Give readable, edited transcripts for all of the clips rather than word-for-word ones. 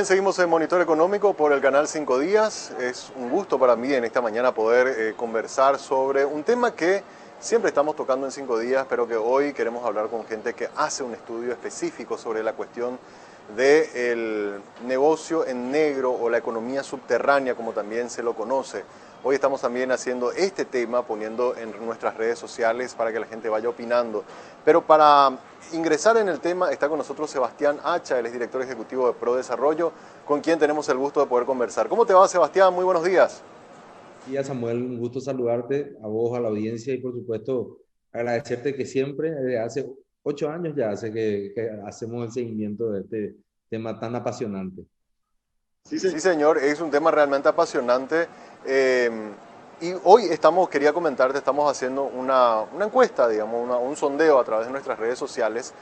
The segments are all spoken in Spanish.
Bien, seguimos en Monitor Económico por el canal 5 Días. Es un gusto para mí en esta mañana poder conversar sobre un tema que siempre estamos tocando en 5 Días, pero que hoy queremos hablar con gente que hace un estudio específico sobre la cuestión del negocio en negro o la economía subterránea, como también se lo conoce. Hoy estamos también haciendo este tema, poniendo en nuestras redes sociales para que la gente vaya opinando. Pero para ingresar en el tema está con nosotros Sebastián Hacha, él es director ejecutivo de ProDesarrollo, con quien tenemos el gusto de poder conversar. ¿Cómo te va, Sebastián? Muy buenos días. Y Samuel, un gusto saludarte, a vos, a la audiencia y por supuesto agradecerte que siempre, desde hace 8 años ya hace que hacemos el seguimiento de este tema tan apasionante. Sí, señor, es un tema realmente apasionante. eh, y hoy quería comentarte, estamos haciendo una encuesta, digamos, un sondeo a través de nuestras redes sociales.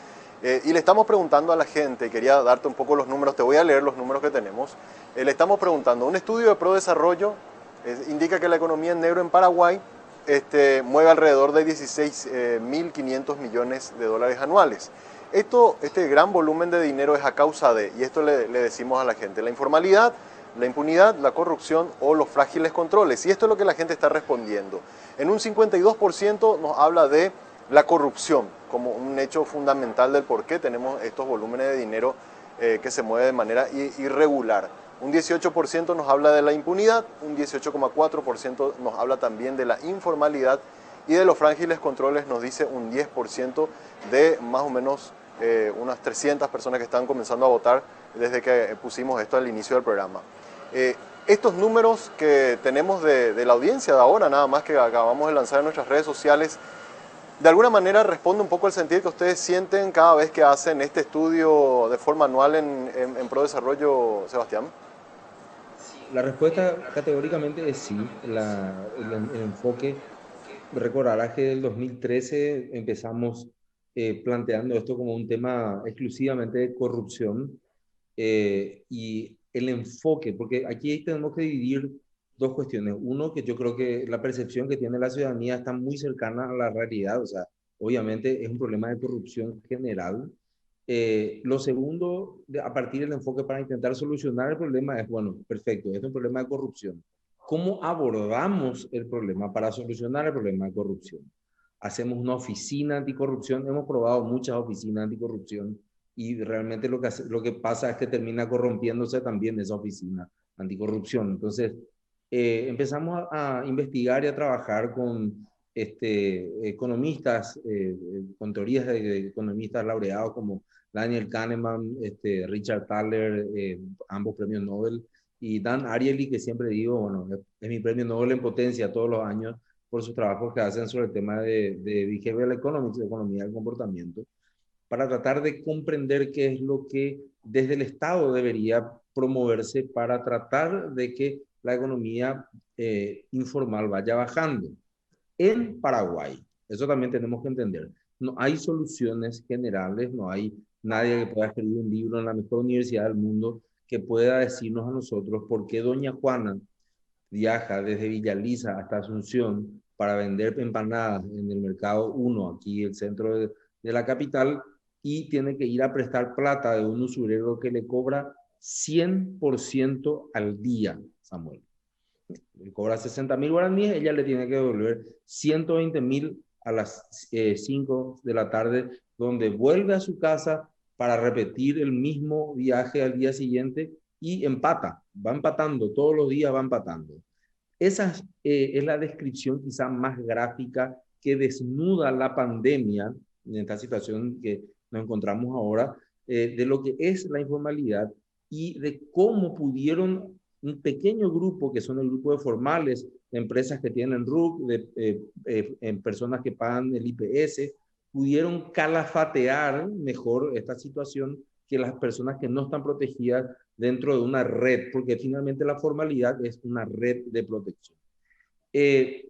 Y le estamos preguntando a la gente, quería darte un poco los números, te voy a leer los números que tenemos. Le estamos preguntando, un estudio de ProDesarrollo indica que la economía en negro en Paraguay mueve alrededor de 16.500 millones de dólares anuales. Este gran volumen de dinero es a causa de, y esto le decimos a la gente, la informalidad, la impunidad, la corrupción o los frágiles controles. Y esto es lo que la gente está respondiendo. En un 52% nos habla de la corrupción como un hecho fundamental del por qué tenemos estos volúmenes de dinero que se mueve de manera irregular. Un 18% nos habla de la impunidad, un 18,4% nos habla también de la informalidad y de los frágiles controles nos dice un 10% de más o menos unas 300 personas que están comenzando a votar desde que pusimos esto al inicio del programa. Estos números que tenemos de la audiencia de ahora, nada más que acabamos de lanzar en nuestras redes sociales, de alguna manera responde un poco al sentir que ustedes sienten cada vez que hacen este estudio de forma anual en ProDesarrollo, Sebastián. La respuesta categóricamente es sí. El enfoque, recordarás que en el 2013 empezamos planteando esto como un tema exclusivamente de corrupción. Y el enfoque, porque aquí tenemos que dividir dos cuestiones. Uno, que yo creo que la percepción que tiene la ciudadanía está muy cercana a la realidad, o sea, obviamente es un problema de corrupción general. Lo segundo, a partir del enfoque para intentar solucionar el problema es, bueno, perfecto, es un problema de corrupción. ¿Cómo abordamos el problema para solucionar el problema de corrupción? Hacemos una oficina anticorrupción, hemos probado muchas oficinas anticorrupción y realmente lo que pasa es que termina corrompiéndose también esa oficina anticorrupción. Entonces, empezamos a investigar y a trabajar con economistas, con teorías de economistas laureados como Daniel Kahneman, Richard Thaler, ambos premios Nobel, y Dan Ariely, que siempre digo, bueno, es mi premio Nobel en potencia todos los años por sus trabajos que hacen sobre el tema de behavioral economics, de economía del comportamiento, para tratar de comprender qué es lo que desde el Estado debería promoverse para tratar de que la economía informal vaya bajando. En Paraguay, eso también tenemos que entender, no hay soluciones generales, no hay nadie que pueda escribir un libro en la mejor universidad del mundo que pueda decirnos a nosotros por qué doña Juana viaja desde Villaliza hasta Asunción para vender empanadas en el mercado 1, aquí el centro de la capital, y tiene que ir a prestar plata de un usurero que le cobra 100% al día, Samuel. Le cobra 60.000 guaraníes, ella le tiene que devolver 120.000 a las 5 de la tarde, donde vuelve a su casa para repetir el mismo viaje al día siguiente y empata, va empatando, todos los días va empatando. Esa es la descripción quizá más gráfica que desnuda la pandemia en esta situación que nos encontramos ahora, de lo que es la informalidad y de cómo pudieron un pequeño grupo, que son el grupo de formales, de empresas que tienen RUC, en personas que pagan el IPS, pudieron calafatear mejor esta situación que las personas que no están protegidas dentro de una red, porque finalmente la formalidad es una red de protección. Eh,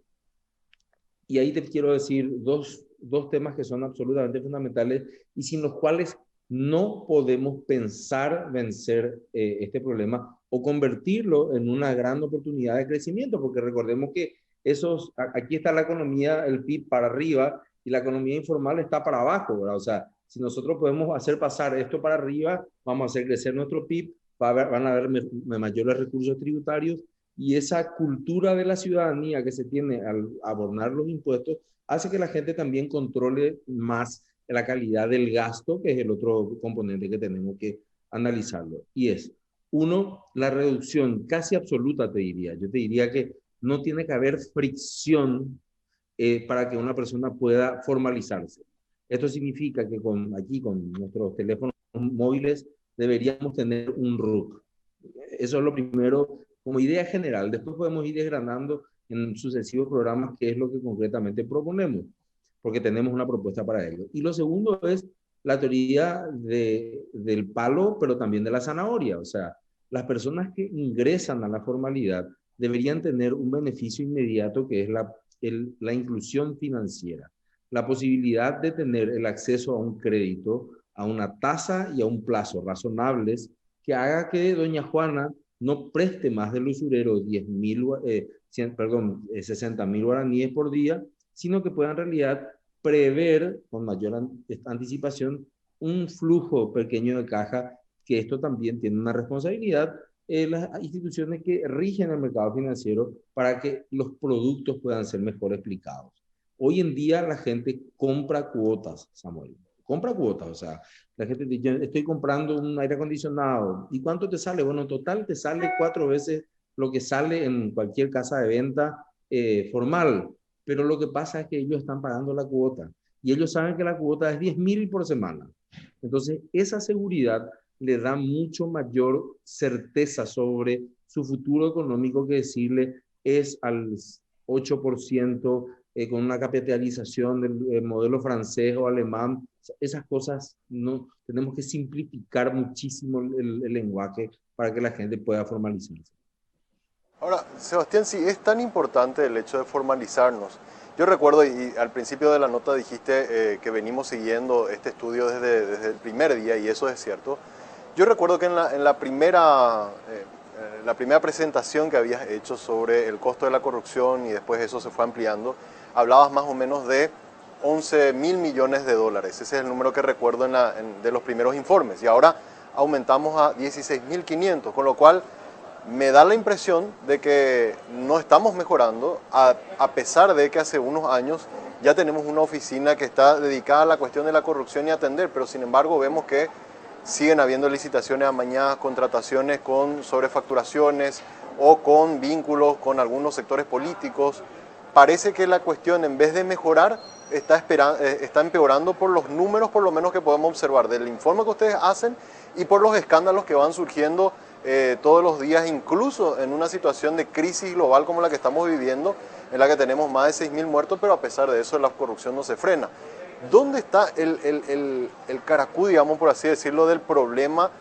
y ahí te quiero decir dos temas que son absolutamente fundamentales y sin los cuales no podemos pensar vencer este problema o convertirlo en una gran oportunidad de crecimiento, porque recordemos que aquí está la economía, el PIB para arriba y la economía informal está para abajo, ¿verdad? O sea, si nosotros podemos hacer pasar esto para arriba, vamos a hacer crecer nuestro PIB, van a haber mayores recursos tributarios, y esa cultura de la ciudadanía que se tiene al abonar los impuestos hace que la gente también controle más la calidad del gasto, que es el otro componente que tenemos que analizarlo. Y es, uno, la reducción casi absoluta, te diría. Yo te diría que no tiene que haber fricción para que una persona pueda formalizarse. Esto significa que aquí con nuestros teléfonos móviles deberíamos tener un RUC. Eso es lo primero como idea general. Después podemos ir desgranando en sucesivos programas qué es lo que concretamente proponemos, porque tenemos una propuesta para ello. Y lo segundo es la teoría del palo, pero también de la zanahoria. O sea, las personas que ingresan a la formalidad deberían tener un beneficio inmediato, que es la inclusión financiera, la posibilidad de tener el acceso a un crédito, a una tasa y a un plazo razonables, que haga que doña Juana no preste más del usurero 60.000 guaraníes por día, sino que pueda en realidad prever con mayor anticipación un flujo pequeño de caja, que esto también tiene una responsabilidad las instituciones que rigen el mercado financiero para que los productos puedan ser mejor explicados. Hoy en día la gente compra cuotas, Samuel. Compra cuotas, o sea, la gente dice, yo estoy comprando un aire acondicionado. ¿Y cuánto te sale? Bueno, en total te sale 4 veces lo que sale en cualquier casa de venta formal. Pero lo que pasa es que ellos están pagando la cuota y ellos saben que la cuota es 10.000 por semana. Entonces, esa seguridad le da mucho mayor certeza sobre su futuro económico que decirle es al 8% con una capitalización del modelo francés o alemán. Esas cosas no tenemos que simplificar muchísimo el lenguaje para que la gente pueda formalizarse. Ahora, Sebastián, si es tan importante el hecho de formalizarnos, yo recuerdo, y al principio de la nota dijiste que venimos siguiendo este estudio desde el primer día, y eso es cierto. Yo recuerdo que en la primera presentación que habías hecho sobre el costo de la corrupción y después eso se fue ampliando, hablabas más o menos de 11.000 millones de dólares. Ese es el número que recuerdo de los primeros informes. Y ahora aumentamos a 16.500, con lo cual me da la impresión de que no estamos mejorando, a pesar de que hace unos años ya tenemos una oficina que está dedicada a la cuestión de la corrupción y atender, pero sin embargo vemos que siguen habiendo licitaciones amañadas, contrataciones con sobrefacturaciones o con vínculos con algunos sectores políticos. Parece que la cuestión, en vez de mejorar, está empeorando por los números, por lo menos que podemos observar del informe que ustedes hacen y por los escándalos que van surgiendo todos los días, incluso en una situación de crisis global como la que estamos viviendo, en la que tenemos más de 6.000 muertos, pero a pesar de eso la corrupción no se frena. ¿Dónde está el caracú, digamos, por así decirlo, del problema,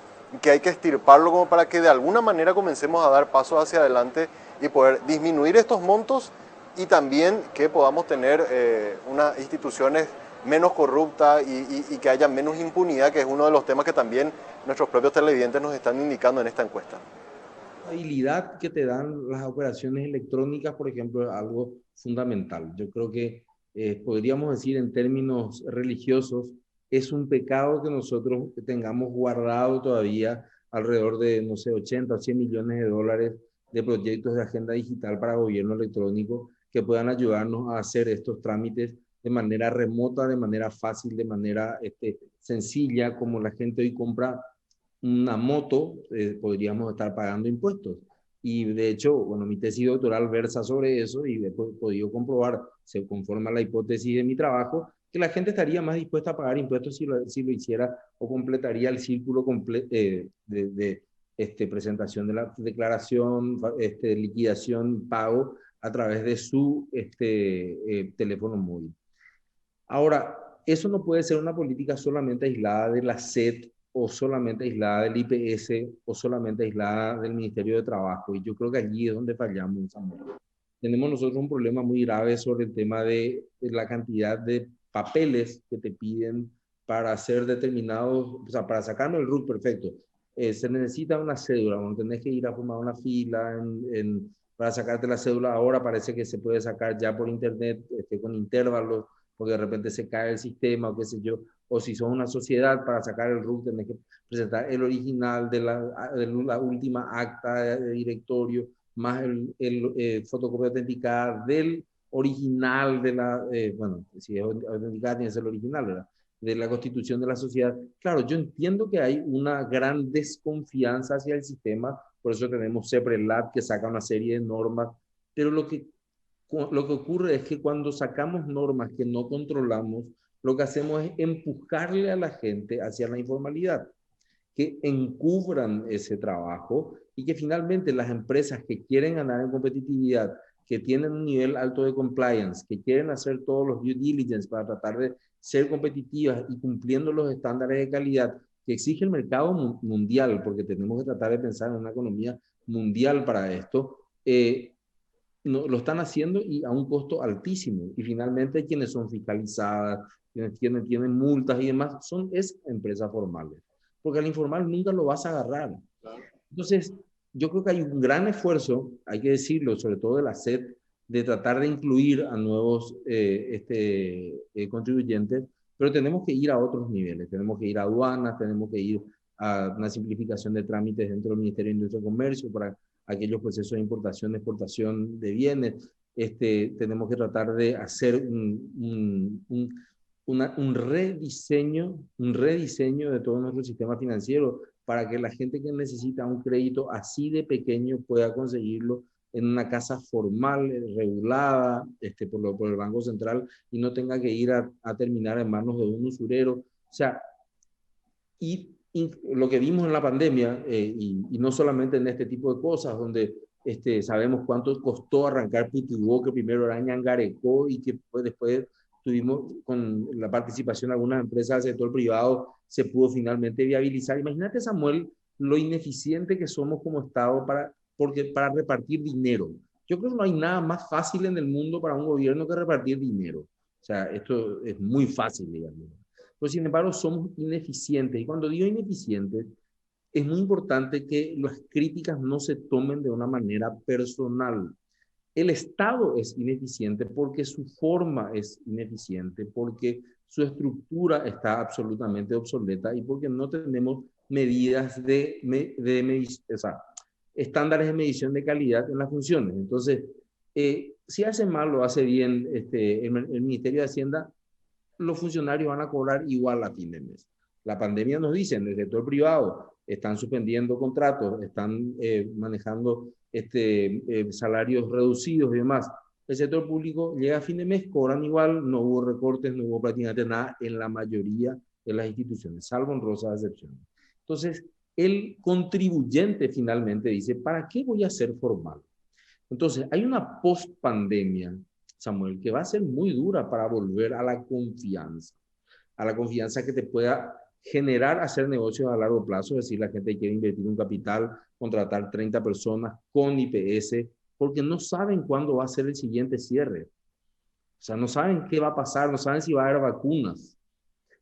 que hay que estirparlo como para que de alguna manera comencemos a dar pasos hacia adelante y poder disminuir estos montos y también que podamos tener unas instituciones menos corruptas y que haya menos impunidad, que es uno de los temas que también nuestros propios televidentes nos están indicando en esta encuesta? La habilidad que te dan las operaciones electrónicas, por ejemplo, es algo fundamental. Yo creo que podríamos decir en términos religiosos, es un pecado que nosotros tengamos guardado todavía alrededor de, no sé, 80 o 100 millones de dólares de proyectos de agenda digital para gobierno electrónico que puedan ayudarnos a hacer estos trámites de manera remota, de manera fácil, de manera sencilla, como la gente hoy compra una moto, podríamos estar pagando impuestos. Y de hecho, bueno, mi tesis doctoral versa sobre eso y he podido comprobar, se conforma a la hipótesis de mi trabajo, que la gente estaría más dispuesta a pagar impuestos si lo hiciera o completaría el círculo de presentación de la declaración, liquidación, pago a través de su teléfono móvil. Ahora, eso no puede ser una política solamente aislada de la SED o solamente aislada del IPS o solamente aislada del Ministerio de Trabajo. Y yo creo que allí es donde fallamos, Samuel. Tenemos nosotros un problema muy grave sobre el tema de la cantidad de papeles que te piden para hacer determinados, o sea, para sacarme el RUT perfecto. Se necesita una cédula, no tenés que ir a formar una fila para sacarte la cédula. Ahora parece que se puede sacar ya por internet con intervalos, porque de repente se cae el sistema o qué sé yo. o si sos una sociedad, para sacar el RUC tenés que presentar el original de la última acta de directorio, más fotocopia autenticada del original de la, bueno, si es autenticada tiene que ser el original, ¿verdad? De la constitución de la sociedad. Claro, yo entiendo que hay una gran desconfianza hacia el sistema, por eso tenemos CEPRELAT que saca una serie de normas, pero lo que ocurre es que cuando sacamos normas que no controlamos, lo que hacemos es empujarle a la gente hacia la informalidad, que encubran ese trabajo y que finalmente las empresas que quieren ganar en competitividad, que tienen un nivel alto de compliance, que quieren hacer todos los due diligence para tratar de ser competitivas y cumpliendo los estándares de calidad que exige el mercado mundial, porque tenemos que tratar de pensar en una economía mundial para esto, no, lo están haciendo y a un costo altísimo. Y finalmente quienes son fiscalizadas, quienes tienen multas y demás, es empresas formales. Porque al informal nunca lo vas a agarrar. Claro. Entonces, yo creo que hay un gran esfuerzo, hay que decirlo, sobre todo de la SED, de tratar de incluir a nuevos contribuyentes, pero tenemos que ir a otros niveles. Tenemos que ir a aduanas, tenemos que ir a una simplificación de trámites dentro del Ministerio de Industria y Comercio para aquellos procesos de importación, exportación de bienes. Tenemos que tratar de hacer un rediseño de todo nuestro sistema financiero para que la gente que necesita un crédito así de pequeño pueda conseguirlo en una casa formal, regulada por el Banco Central y no tenga que ir a terminar en manos de un usurero. O sea, y lo que vimos en la pandemia, y no solamente en este tipo de cosas, donde sabemos cuánto costó arrancar Pitiguó, que primero era Ñangarecó y que después tuvimos con la participación de algunas empresas del sector privado, se pudo finalmente viabilizar. Imagínate, Samuel, lo ineficiente que somos como Estado para repartir dinero. Yo creo que no hay nada más fácil en el mundo para un gobierno que repartir dinero. O sea, esto es muy fácil, digamos. Pero sin embargo somos ineficientes. Y cuando digo ineficientes, es muy importante que las críticas no se tomen de una manera personal. El Estado es ineficiente porque su forma es ineficiente, porque su estructura está absolutamente obsoleta y porque no tenemos medidas o sea, estándares de medición de calidad en las funciones. Entonces, si hace mal o hace bien el Ministerio de Hacienda, los funcionarios van a cobrar igual a fin de mes. La pandemia nos dice, en el sector privado están suspendiendo contratos, están manejando salarios reducidos y demás. El sector público llega a fin de mes, cobran igual, no hubo recortes, no hubo prácticamente nada en la mayoría de las instituciones, salvo honrosas excepciones. Entonces, el contribuyente finalmente dice, ¿para qué voy a ser formal? Entonces, hay una post-pandemia, Samuel, que va a ser muy dura para volver a la confianza que te pueda generar hacer negocios a largo plazo, es decir, la gente quiere invertir un capital, contratar 30 personas con IPS, porque no saben cuándo va a ser el siguiente cierre. O sea, no saben qué va a pasar, no saben si va a haber vacunas.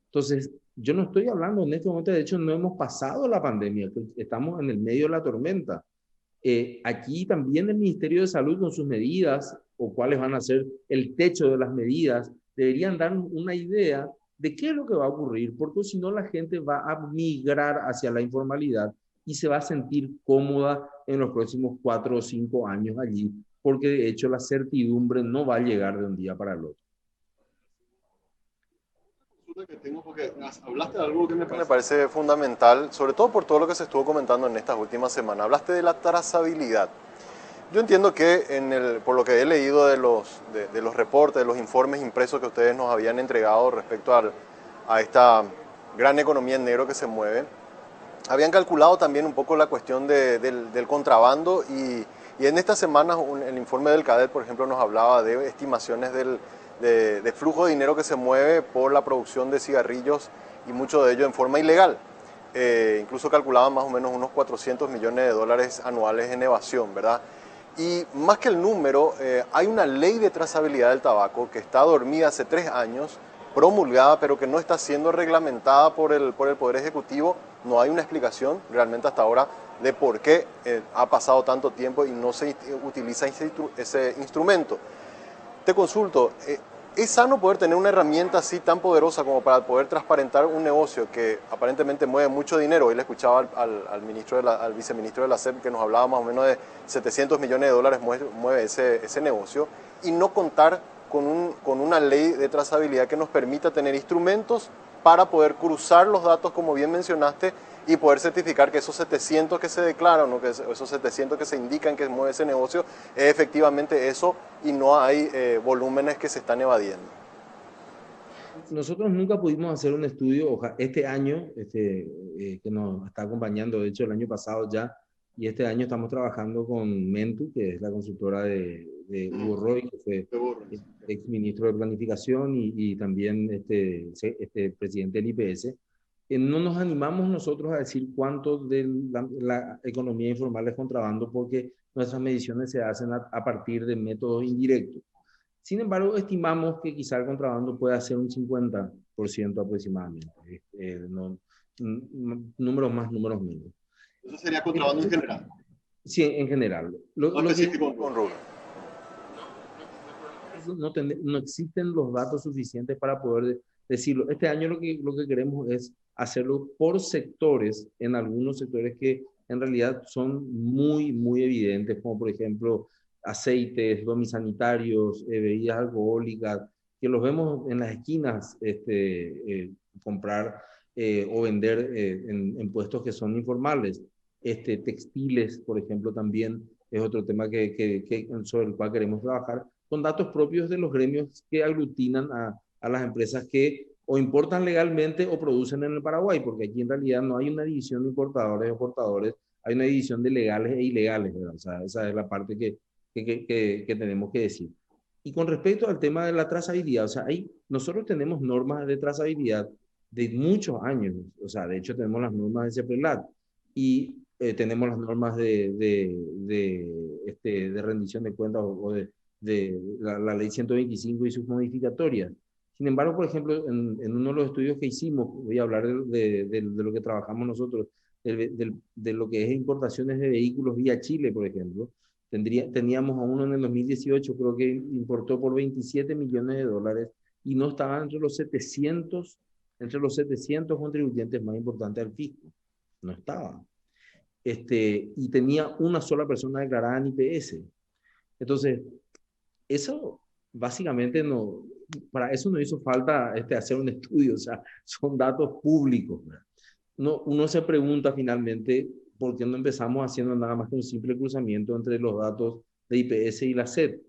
Entonces, yo no estoy hablando en este momento, de hecho, no hemos pasado la pandemia, estamos en el medio de la tormenta. Aquí también el Ministerio de Salud con sus medidas o cuáles van a ser el techo de las medidas, deberían dar una idea de qué es lo que va a ocurrir, porque si no la gente va a migrar hacia la informalidad y se va a sentir cómoda en los próximos 4 o 5 años allí, porque de hecho la certidumbre no va a llegar de un día para el otro. Que tengo porque hablaste de algo que me parece fundamental, sobre todo por todo lo que se estuvo comentando en estas últimas semanas. Hablaste de la trazabilidad. Yo entiendo que por lo que he leído de los reportes, de los informes impresos que ustedes nos habían entregado respecto a esta gran economía en negro que se mueve, habían calculado también un poco la cuestión del contrabando y en estas semanas el informe del CADET, por ejemplo, nos hablaba de estimaciones de flujo de dinero que se mueve por la producción de cigarrillos y mucho de ello en forma ilegal. Incluso calculaban más o menos unos 400 millones de dólares anuales en evasión, ¿verdad? Y más que el número, hay una ley de trazabilidad del tabaco que está dormida hace 3 años, promulgada, pero que no está siendo reglamentada por el Poder Ejecutivo. No hay una explicación realmente hasta ahora de por qué ha pasado tanto tiempo y no se utiliza ese instrumento. Te consulto, ¿Es sano poder tener una herramienta así tan poderosa como para poder transparentar un negocio que aparentemente mueve mucho dinero? Hoy le escuchaba al al viceministro de la SEP que nos hablaba más o menos de 700 millones de dólares mueve ese negocio, y no contar con una ley de trazabilidad que nos permita tener instrumentos para poder cruzar los datos, como bien mencionaste, y poder certificar que esos 700 que se declaran o que esos 700 que se indican que mueve ese negocio es efectivamente eso y no hay volúmenes que se están evadiendo? Nosotros nunca pudimos hacer un estudio, este año, que nos está acompañando, de hecho el año pasado ya, y este año estamos trabajando con Mentu, que es la consultora de Hugo Roy, que fue ex ministro de Planificación y también presidente del IPS. No nos animamos nosotros a decir cuánto de la economía informal es contrabando, porque nuestras mediciones se hacen a partir de métodos indirectos. Sin embargo, estimamos que quizá el contrabando pueda ser un 50% aproximadamente. Números más, números menos. Eso sería contrabando en general. Sí, en general. No específico con rubro. No existen los datos suficientes para poder decirlo. Este año lo que queremos es hacerlo por sectores, en algunos sectores que en realidad son muy, muy evidentes, como por ejemplo aceites, domisanitarios, bebidas alcohólicas, que los vemos en las esquinas comprar o vender en puestos que son informales. Textiles, por ejemplo, también es otro tema sobre el cual queremos trabajar, con datos propios de los gremios que aglutinan a las empresas que o importan legalmente o producen en el Paraguay, porque aquí en realidad no hay una división de importadores y exportadores, hay una división de legales e ilegales, ¿verdad? O sea, esa es la parte que tenemos que decir. Y con respecto al tema de la trazabilidad, o sea, nosotros tenemos normas de trazabilidad de muchos años, o sea, de hecho tenemos las normas de CEPRELAT y tenemos las normas de rendición de cuentas o de la ley 125 y sus modificatorias. Sin embargo, por ejemplo, en uno de los estudios que hicimos, voy a hablar de lo que trabajamos nosotros, de lo que es importaciones de vehículos vía Chile, por ejemplo. Teníamos a uno en el 2018, creo que importó por 27 millones de dólares y no estaba entre los 700 contribuyentes más importantes al fisco. No estaba. Y tenía una sola persona declarada en IPS. Entonces, eso básicamente para eso no hizo falta hacer un estudio, o sea, son datos públicos. Uno se pregunta finalmente por qué no empezamos haciendo nada más que un simple cruzamiento entre los datos de IPS y la SED.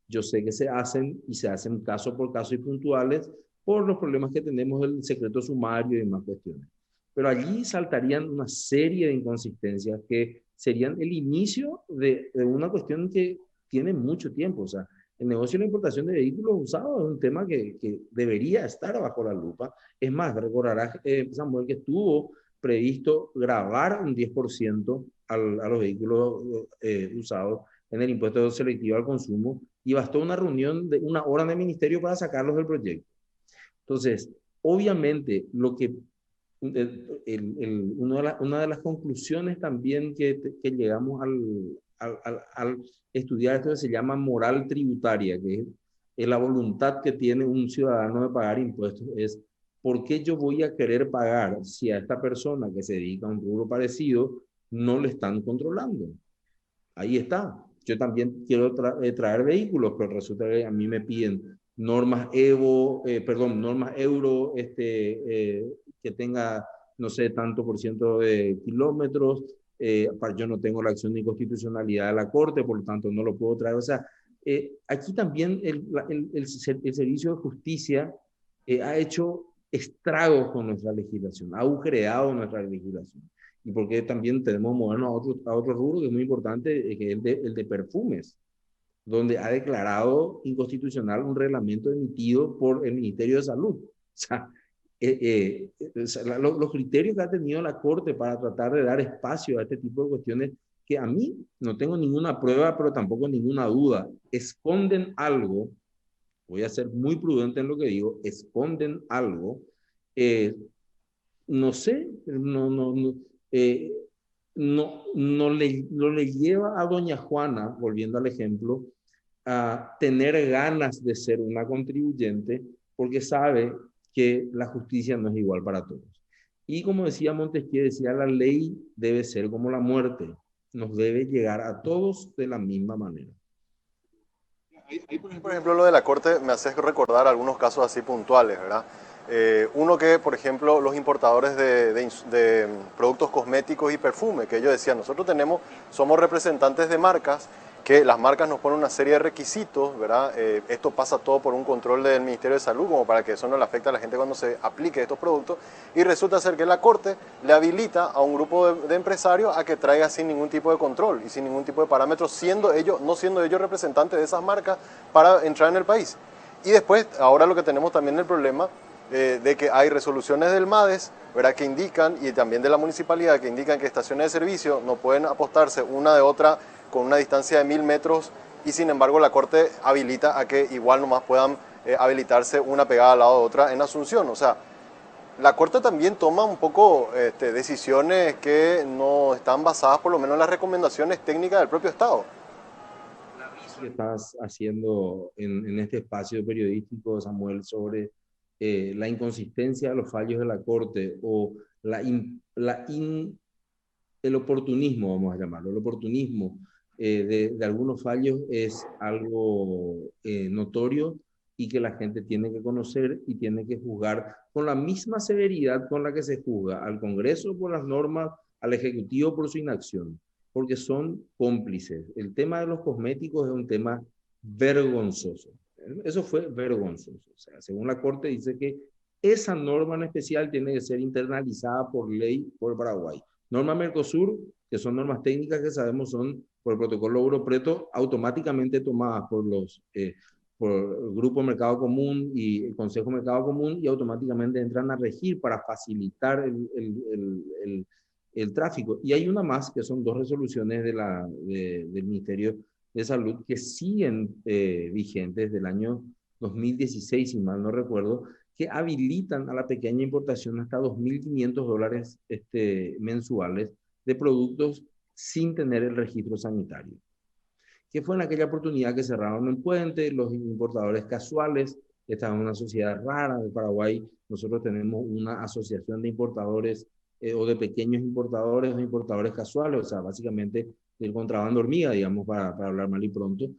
Yo sé que se hacen y se hacen caso por caso y puntuales por los problemas que tenemos del secreto sumario y demás cuestiones. Pero allí saltarían una serie de inconsistencias que serían el inicio de una cuestión que tiene mucho tiempo. O sea, el negocio de la importación de vehículos usados es un tema que debería estar bajo la lupa. Es más, recordarás, Samuel, que estuvo previsto grabar un 10% a los vehículos usados en el impuesto selectivo al consumo y bastó una reunión de una hora en el ministerio para sacarlos del proyecto. Entonces, obviamente, una de las conclusiones también que llegamos al estudiar esto que se llama moral tributaria, que es la voluntad que tiene un ciudadano de pagar impuestos, es ¿por qué yo voy a querer pagar si a esta persona que se dedica a un rubro parecido no le están controlando? Ahí está. Yo también quiero traer vehículos, pero resulta que a mí me piden normas normas euro, que tenga, no sé, tanto por ciento de kilómetros. Yo no tengo la acción de inconstitucionalidad de la Corte, por lo tanto no lo puedo traer. O sea, aquí también el Servicio de Justicia ha hecho estragos con nuestra legislación, ha agujereado nuestra legislación. Y porque también tenemos que movernos a otro rubro que es muy importante, que es el de perfumes, donde ha declarado inconstitucional un reglamento emitido por el Ministerio de Salud. O sea, los criterios que ha tenido la Corte para tratar de dar espacio a este tipo de cuestiones, que a mí no tengo ninguna prueba, pero tampoco ninguna duda, esconden algo. Voy a ser muy prudente en lo que digo, esconden algo. No sé, eh, no le lleva a doña Juana, volviendo al ejemplo, a tener ganas de ser una contribuyente porque sabe que la justicia no es igual para todos. Y como decía Montesquieu, decía, la ley debe ser como la muerte, nos debe llegar a todos de la misma manera. Ahí, por ejemplo, lo de la Corte me hace recordar algunos casos así puntuales, ¿verdad? Uno que, por ejemplo, los importadores de productos cosméticos y perfume, que ellos decían, nosotros somos representantes de marcas, que las marcas nos ponen una serie de requisitos, ¿verdad? Esto pasa todo por un control del Ministerio de Salud, como para que eso no le afecte a la gente cuando se aplique estos productos, y resulta ser que la Corte le habilita a un grupo de empresarios a que traiga sin ningún tipo de control y sin ningún tipo de parámetros, no siendo ellos representantes de esas marcas para entrar en el país. Y después, ahora lo que tenemos también el problema de que hay resoluciones del MADES, ¿verdad?, que indican, y también de la municipalidad, que indican que estaciones de servicio no pueden apostarse una de otra con una distancia de 1000 metros, y sin embargo la Corte habilita a que igual nomás puedan habilitarse una pegada al lado de otra en Asunción. O sea, la Corte también toma un poco decisiones que no están basadas por lo menos en las recomendaciones técnicas del propio Estado. Que estás haciendo en este espacio periodístico, Samuel, sobre la inconsistencia de los fallos de la Corte o el oportunismo, vamos a llamarlo, el oportunismo de algunos fallos es algo notorio y que la gente tiene que conocer y tiene que juzgar con la misma severidad con la que se juzga al Congreso por las normas, al Ejecutivo por su inacción, porque son cómplices. El tema de los cosméticos es un tema vergonzoso. Eso fue vergonzoso. O sea, según la Corte dice que esa norma en especial tiene que ser internalizada por ley por Paraguay. Norma Mercosur, que son normas técnicas que sabemos son por el protocolo Europreto, automáticamente tomadas por el Grupo Mercado Común y el Consejo Mercado Común, y automáticamente entran a regir para facilitar el tráfico. Y hay una más, que son dos resoluciones del Ministerio de Salud que siguen vigentes del año 2016, si mal no recuerdo, que habilitan a la pequeña importación hasta $2.500 mensuales de productos sin tener el registro sanitario. Que fue en aquella oportunidad que cerraron un puente, los importadores casuales, estaban en una sociedad rara de Paraguay. Nosotros tenemos una asociación de importadores o de pequeños importadores o importadores casuales, o sea, básicamente del contrabando hormiga, digamos, para hablar mal y pronto.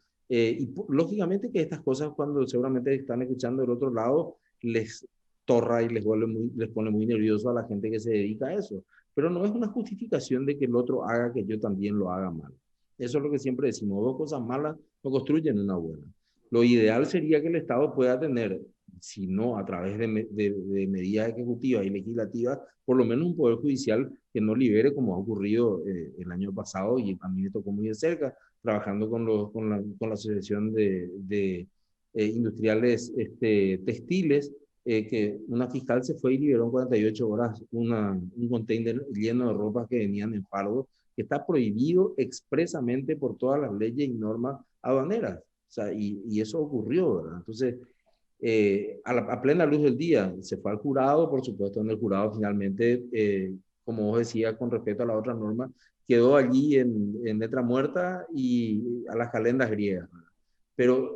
Lógicamente que estas cosas, cuando seguramente están escuchando del otro lado, les torra y les pone muy nervioso a la gente que se dedica a eso. Pero no es una justificación de que el otro haga que yo también lo haga mal. Eso es lo que siempre decimos, dos cosas malas no construyen una buena. Lo ideal sería que el Estado pueda tener, si no a través de medidas ejecutivas y legislativas, por lo menos un poder judicial que no libere, como ha ocurrido el año pasado, y a mí me tocó muy de cerca, trabajando con la Asociación de Industriales Textiles, que una fiscal se fue y liberó en 48 horas un container lleno de ropas que venían en fardo, que está prohibido expresamente por todas las leyes y normas aduaneras. O sea, y eso ocurrió, ¿verdad? Entonces, a plena luz del día, se fue al jurado, por supuesto, en el jurado finalmente, como vos decías, con respecto a la otra norma, quedó allí en letra muerta y a las calendas griegas, ¿verdad? Pero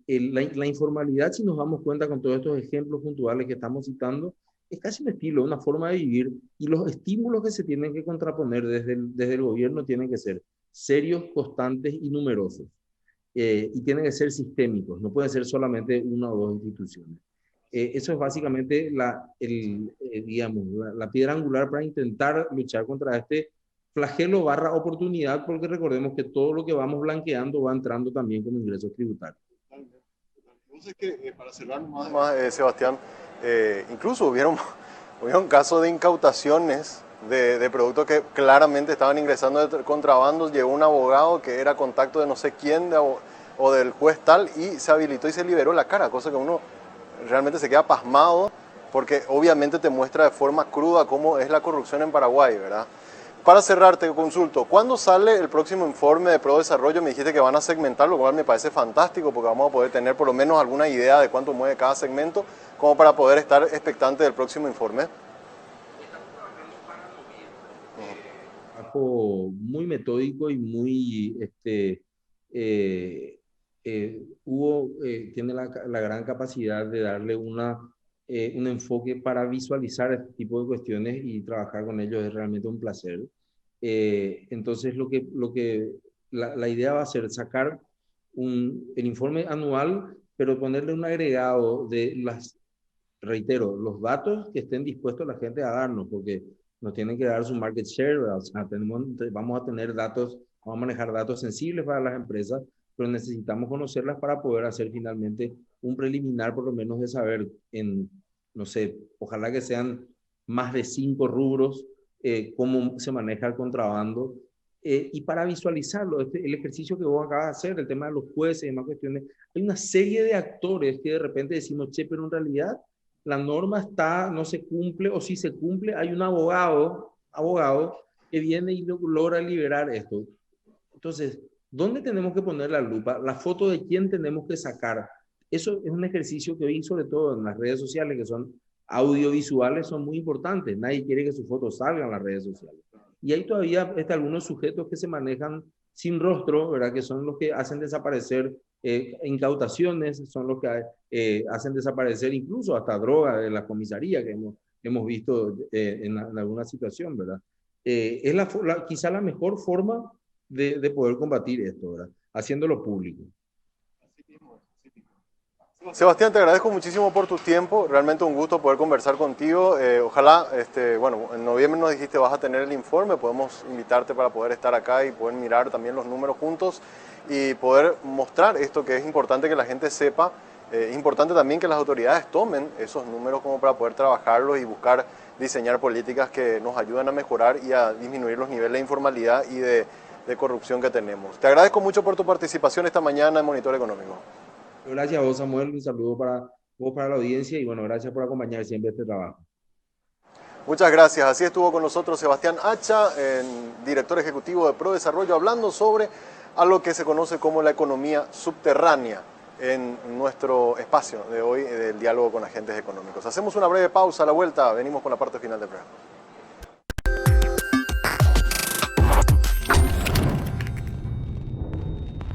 la informalidad, si nos damos cuenta con todos estos ejemplos puntuales que estamos citando, es casi un estilo, una forma de vivir, y los estímulos que se tienen que contraponer desde el gobierno tienen que ser serios, constantes y numerosos. Y tienen que ser sistémicos, no pueden ser solamente una o dos instituciones. Eso es básicamente digamos, la piedra angular para intentar luchar contra este flagelo barra oportunidad, porque recordemos que todo lo que vamos blanqueando va entrando también como ingresos tributarios. Entonces, para cerrar más Sebastián, incluso hubieron casos de incautaciones de productos que claramente estaban ingresando de contrabando. Llegó un abogado que era contacto de no sé quién o del juez tal, y se habilitó y se liberó la cara, cosa que uno realmente se queda pasmado, porque obviamente te muestra de forma cruda cómo es la corrupción en Paraguay, ¿verdad? Para cerrar, te consulto, ¿cuándo sale el próximo informe de ProDesarrollo? Me dijiste que van a segmentar, lo cual me parece fantástico, porque vamos a poder tener por lo menos alguna idea de cuánto mueve cada segmento, como para poder estar expectante del próximo informe. Trabajo muy metódico y muy eh, tiene la gran capacidad de darle un enfoque para visualizar este tipo de cuestiones y trabajar con ellos es realmente un placer. Entonces, la idea va a ser sacar el informe anual, pero ponerle un agregado de reitero, los datos que estén dispuestos la gente a darnos, porque nos tienen que dar su market share, ¿verdad? O sea, vamos a tener datos, vamos a manejar datos sensibles para las empresas, pero necesitamos conocerlas para poder hacer finalmente un preliminar, por lo menos de saber no sé, ojalá que sean más de 5 rubros, cómo se maneja el contrabando, y para visualizarlo, el ejercicio que vos acabas de hacer, el tema de los jueces y demás cuestiones, hay una serie de actores que de repente decimos, che, pero en realidad la norma no se cumple, o si se cumple, hay un abogado que viene y logra liberar esto. Entonces, ¿dónde tenemos que poner la lupa? La foto de quién tenemos que sacar. Eso es un ejercicio que hoy, sobre todo en las redes sociales, que son audiovisuales, son muy importantes. Nadie quiere que su foto salga en las redes sociales. Y hay todavía algunos sujetos que se manejan sin rostro, ¿verdad? Que son los que hacen desaparecer incautaciones, son los que hacen desaparecer incluso hasta droga de la comisaría que hemos visto en alguna situación, ¿verdad? Es quizá la mejor forma de poder combatir esto, ¿verdad? Haciéndolo público. Sebastián, te agradezco muchísimo por tu tiempo, realmente un gusto poder conversar contigo. Ojalá, bueno, en noviembre nos dijiste vas a tener el informe, podemos invitarte para poder estar acá y poder mirar también los números juntos y poder mostrar esto que es importante que la gente sepa. Es importante también que las autoridades tomen esos números como para poder trabajarlos y buscar diseñar políticas que nos ayuden a mejorar y a disminuir los niveles de informalidad y de corrupción que tenemos. Te agradezco mucho por tu participación esta mañana en Monitor Económico. Gracias a vos, Samuel. Un saludo para vos, para la audiencia y bueno, gracias por acompañar siempre este trabajo. Muchas gracias. Así estuvo con nosotros Sebastián Hacha, director ejecutivo de ProDesarrollo, hablando sobre a lo que se conoce como la economía subterránea en nuestro espacio de hoy del diálogo con agentes económicos. Hacemos una breve pausa, a la vuelta venimos con la parte final del programa.